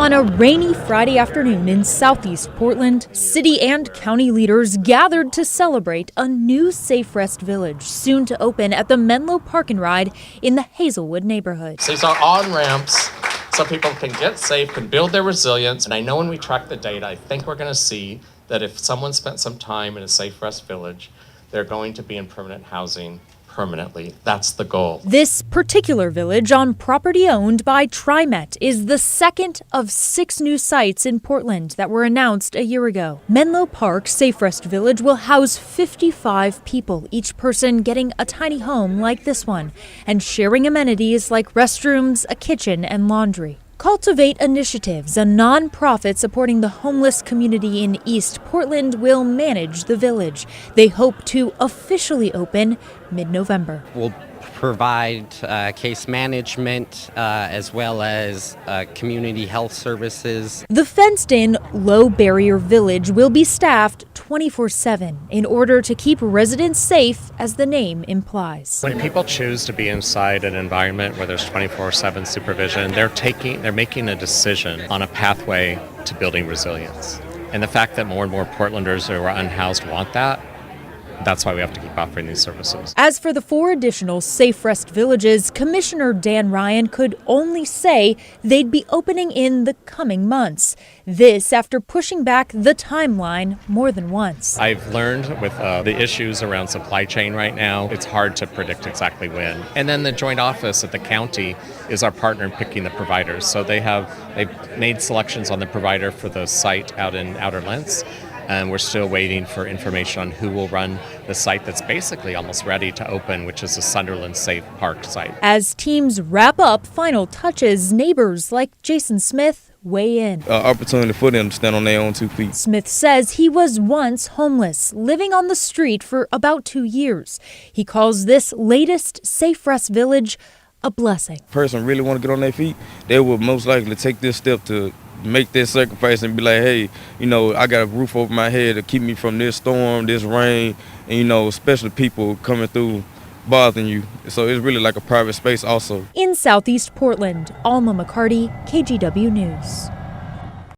On a rainy Friday afternoon in southeast Portland, city and county leaders gathered to celebrate a new Safe Rest Village soon to open at the Menlo Park and Ride in the Hazelwood neighborhood. So these are on-ramps so people can get safe, can build their resilience. And I know when we track the data, I think we're going to see that if someone spent some time in a Safe Rest Village, they're going to be in permanent housing permanently. That's the goal. This particular village on property owned by TriMet is the second of 6 new sites in Portland that were announced a year ago. Menlo Park Safe Rest Village will house 55 people, each person getting a tiny home like this one and sharing amenities like restrooms, a kitchen, and laundry. Cultivate Initiatives, a nonprofit supporting the homeless community in East Portland, will manage the village. They hope to officially open mid-November. We'll provide case management as well as community health services. The fenced-in, low-barrier village will be staffed 24/7 in order to keep residents safe, as the name implies. When people choose to be inside an environment where there's 24/7 supervision, they're making a decision on a pathway to building resilience. And the fact that more and more Portlanders who are unhoused want that, that's why we have to keep offering these services. As for the 4 additional Safe Rest villages, Commissioner Dan Ryan could only say they'd be opening in the coming months. This after pushing back the timeline more than once. I've learned with the issues around supply chain right now, it's hard to predict exactly when. And then the joint office at the county is our partner in picking the providers. So they've made selections on the provider for the site out in Outer Lentz. And we're still waiting for information on who will run the site that's basically almost ready to open, which is the Sunderland Safe Park site. As teams wrap up final touches, neighbors like Jason Smith weigh in. Opportunity for them to stand on their own 2 feet. Smith says he was once homeless, living on the street for about 2 years. He calls this latest Safe Rest Village a blessing. If a person really want to get on their feet, they will most likely take this step to make that sacrifice and be like, hey, I got a roof over my head to keep me from this storm, this rain, and, especially people coming through bothering you. So it's really like a private space also. In southeast Portland, Alma McCarty, KGW News.